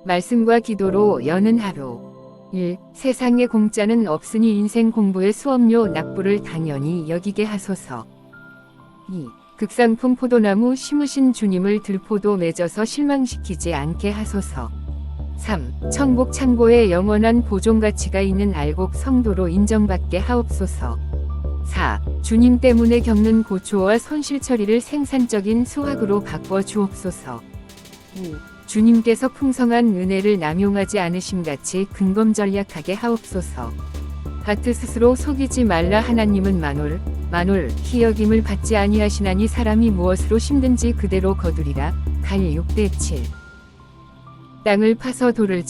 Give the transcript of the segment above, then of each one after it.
말씀과 기도로 여는 하루. 1. 세상에 공짜는 없으니 인생 공부의 수업료 납부를 당연히 여기게 하소서. 2. 극상품 포도나무 심으신 주님을 들포도 맺어서 실망시키지 않게 하소서. 3. 천국 창고에 영원한 보존가치가 있는 알곡 성도로 인정받게 하옵소서. 4. 주님 때문에 겪는 고초와 손실 처리를 생산적인 수확으로 바꿔 주옵소서. 5. 주님께서 풍성한 은혜를 남용하지 않으심같이 근검전략하게 하옵소서. 하트 스스로 속이지 말라. 하나님은 만올 희역임을 받지 아니하시나니 사람이 무엇으로 심든지 그대로 거두리라. 갈 6:7. 땅을 파서 돌을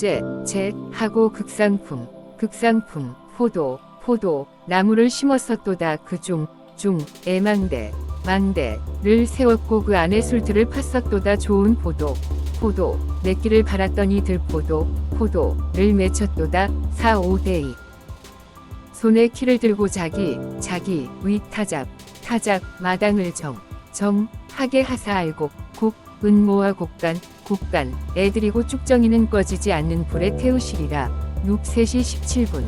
하고 극상품 포도 나무를 심었었도다. 그중 망대를 세웠고 그 안에 술들을 팠었도다. 좋은 포도 맺기를 바랐더니 포도를 맺혔도다. 4:5:2. 손에 키를 들고 자기 위 타작 마당을 정하게 하사 알곡 은모와 곡간 애들이고 쭉정이는 꺼지지 않는 불에 태우시리라. 3시 17분.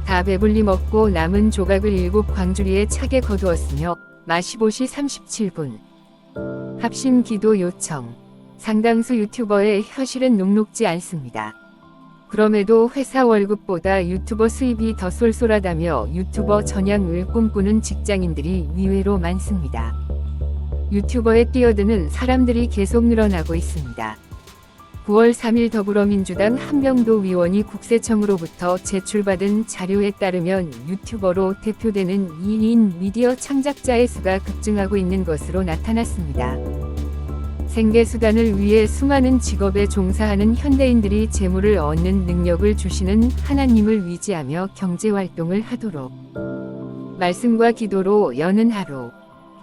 다 배불리 먹고 남은 조각을 7 광주리에 차게 거두었으며 15시 37분. 합심 기도 요청. 상당수 유튜버의 현실은 녹록지 않습니다. 그럼에도 회사 월급보다 유튜버 수입이 더 쏠쏠하다며 유튜버 전향을 꿈꾸는 직장인들이 의외로 많습니다. 유튜버에 뛰어드는 사람들이 계속 늘어나고 있습니다. 9월 3일 더불어민주당 한병도 위원이 국세청으로부터 제출받은 자료에 따르면 유튜버로 대표되는 2인 미디어 창작자의 수가 급증하고 있는 것으로 나타났습니다. 생계수단을 위해 수많은 직업에 종사하는 현대인들이 재물을 얻는 능력을 주시는 하나님을 위지하며 경제활동을 하도록 말씀과 기도로 여는 하루.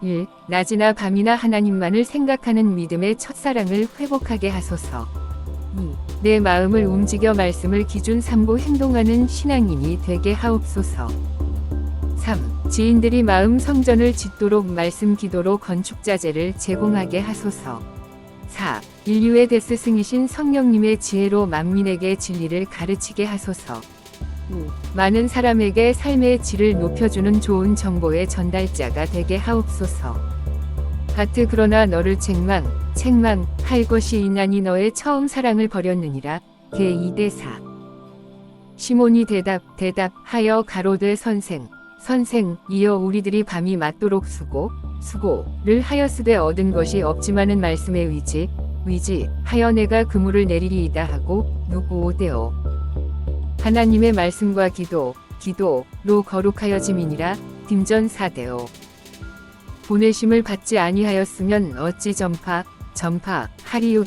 1. 낮이나 밤이나 하나님만을 생각하는 믿음의 첫사랑을 회복하게 하소서. 2. 내 마음을 움직여 말씀을 기준 삼고 행동하는 신앙인이 되게 하옵소서. 3. 지인들이 마음 성전을 짓도록 말씀 기도로 건축자재를 제공하게 하소서. 4. 인류의 대스승이신 성령님의 지혜로 만민에게 진리를 가르치게 하소서. 5. 많은 사람에게 삶의 질을 높여주는 좋은 정보의 전달자가 되게 하옵소서. 하트 그러나 너를 책망할 것이 있나니 너의 처음 사랑을 버렸느니라. 개 2:4. 시몬이 대답하여 가로되 선생 이여 우리들이 밤이 맞도록 수고를 하였으되 얻은 것이 없지만은 말씀의 위지하여 내가 그물을 내리리이다 하고 누구 5:5. 하나님의 말씀과 기도로 거룩하여짐이니라. 딤전 4:5. 보내심을 받지 아니하였으면 어찌 전파하리요.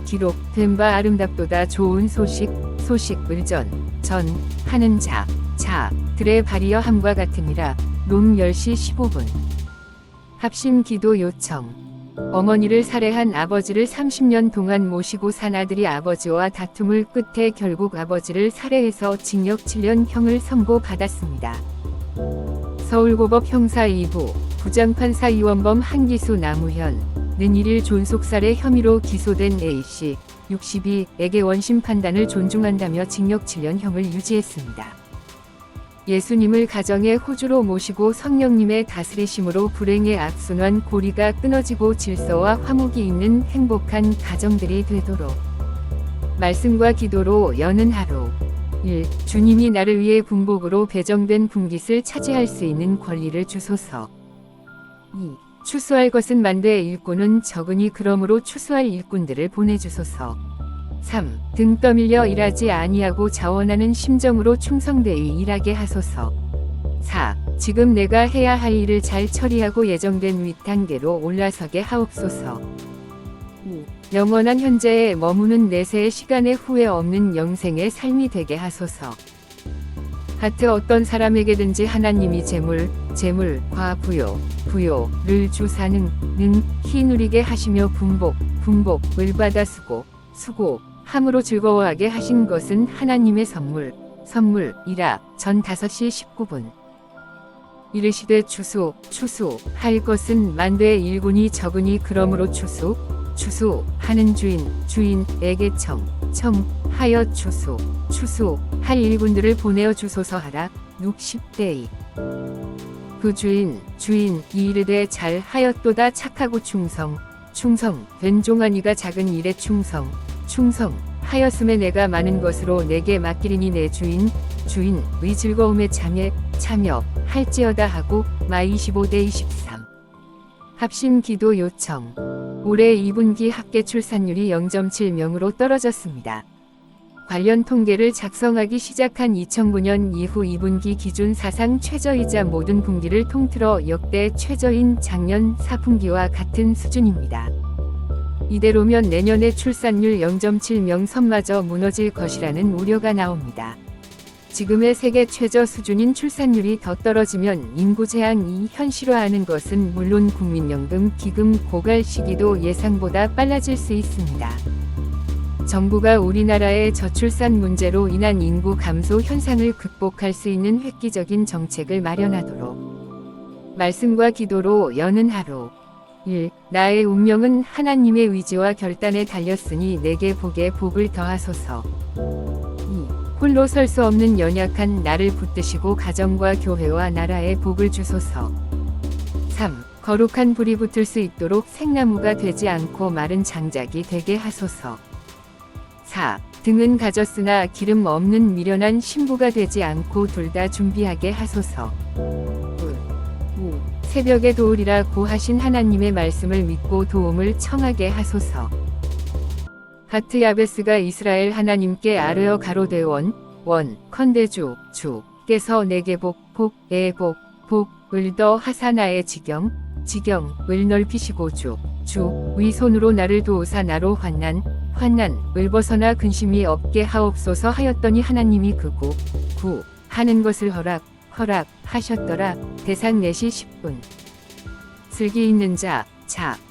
기록된 바 아름답도다. 좋은 소식을 전하는 자들의 발이여 함과 같으니라. 롬 10시 15분. 합심 기도 요청. 어머니를 살해한 아버지를 30년 동안 모시고 산 아들이 아버지와 다툼을 끝에 결국 아버지를 살해해서 징역 7년형을 선고받았습니다. 서울고법 형사 2부 부장판사 이원범 한기수 나무현은 1일 존속살해 혐의로 기소된 A씨 62에게 원심 판단을 존중한다며 징역 7년형을 유지했습니다. 예수님을 가정의 호주로 모시고 성령님의 다스리심으로 불행의 악순환 고리가 끊어지고 질서와 화목이 있는 행복한 가정들이 되도록 말씀과 기도로 여는 하루. 1. 주님이 나를 위해 분복으로 배정된 분깃을 차지할 수 있는 권리를 주소서. 2. 추수할 것은 많되 일꾼은 적으니 그러므로 추수할 일꾼들을 보내주소서. 3. 등 떠밀려 일하지 아니하고 자원하는 심정으로 충성되이 일하게 하소서. 4. 지금 내가 해야 할 일을 잘 처리하고 예정된 윗단계로 올라서게 하옵소서. 5. 영원한 현재에 머무는 내세의 시간에 후회 없는 영생의 삶이 되게 하소서. 하트 어떤 사람에게든지 하나님이 재물과 부요를 주사는 누리게 하시며 분복을 받아 수고함으로 즐거워하게 하신 것은 하나님의 선물이라. 전 5시 19분. 이르시되 추수할 것은 많되 일꾼이 적으니 그러므로 추수, 하는 주인, 주인에게 하여 추수, 할 일꾼들을 보내어 주소서 하라. 60대이. 그 주인이 이르되 잘 하였도다. 착하고 충성된 종아니가 작은 일에 하였음에 내가 많은 것으로 내게 맡기리니 내 주인의 즐거움에 참여할지어다 하고. 마 25대23. 합심 기도 요청. 올해 2분기 합계 출산율이 0.7명으로 떨어졌습니다. 관련 통계를 작성하기 시작한 2009년 이후 2분기 기준 사상 최저이자 모든 분기를 통틀어 역대 최저인 작년 4분기와 같은 수준입니다. 이대로면 내년에 출산율 0.7명 선마저 무너질 것이라는 우려가 나옵니다. 지금의 세계 최저 수준인 출산율이 더 떨어지면 인구 제한이 현실화하는 것은 물론 국민연금 기금 고갈 시기도 예상보다 빨라질 수 있습니다. 정부가 우리나라의 저출산 문제로 인한 인구 감소 현상을 극복할 수 있는 획기적인 정책을 마련하도록 말씀과 기도로 여는 하루. 1. 나의 운명은 하나님의 의지와 결단에 달렸으니 내게 복에 복을 더하소서. 2. 홀로 설 수 없는 연약한 나를 붙드시고 가정과 교회와 나라에 복을 주소서. 3. 거룩한 불이 붙을 수 있도록 생나무가 되지 않고 마른 장작이 되게 하소서. 4. 등은 가졌으나 기름 없는 미련한 신부가 되지 않고 둘 다 준비하게 하소서. 5. 새벽에 도우리라고 하신 하나님의 말씀을 믿고 도움을 청하게 하소서. 하트 야베스가 이스라엘 하나님께 아뢰어 가로되 컨대 주께서 내게 복을 더 하사 나의 지경을 넓히시고 위 손으로 나를 도우사 나로 환난을 벗어나 근심이 없게 하옵소서 하였더니 하나님이 하는 것을 허락하셨더라. 대상 4시 10분. 슬기 있는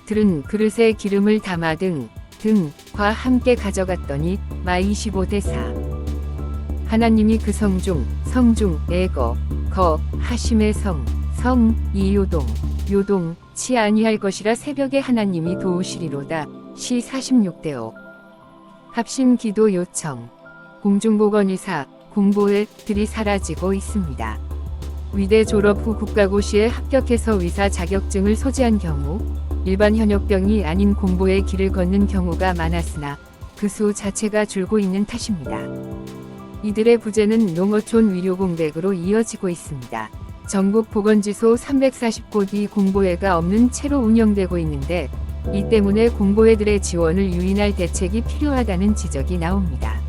들은 그릇에 기름을 담아 등과 함께 가져갔더니 마 25대4. 하나님이 그 성중에 하심의 성이 요동치 아니할 것이라 새벽에 하나님이 도우시리로다. 시 46대5. 합심 기도 요청. 공중보건의사 공보들이 사라지고 있습니다. 위대 졸업 후 국가고시에 합격해서 의사 자격증을 소지한 경우 일반 현역병이 아닌 공보의 길을 걷는 경우가 많았으나 그 수 자체가 줄고 있는 탓입니다. 이들의 부재는 농어촌 위료공백으로 이어지고 있습니다. 전국 보건지소 340곳이 공보회가 없는 채로 운영되고 있는데 이 때문에 공보회들의 지원을 유인할 대책이 필요하다는 지적이 나옵니다.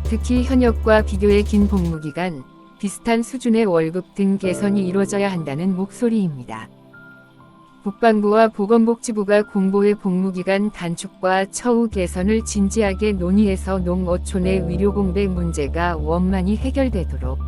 특히 현역과 비교해 긴 복무기간, 비슷한 수준의 월급 등 개선이 이루어져야 한다는 목소리입니다. 국방부와 보건복지부가 공보회 복무기간 단축과 처우 개선을 진지하게 논의해서 농어촌의 위료공백 문제가 원만히 해결되도록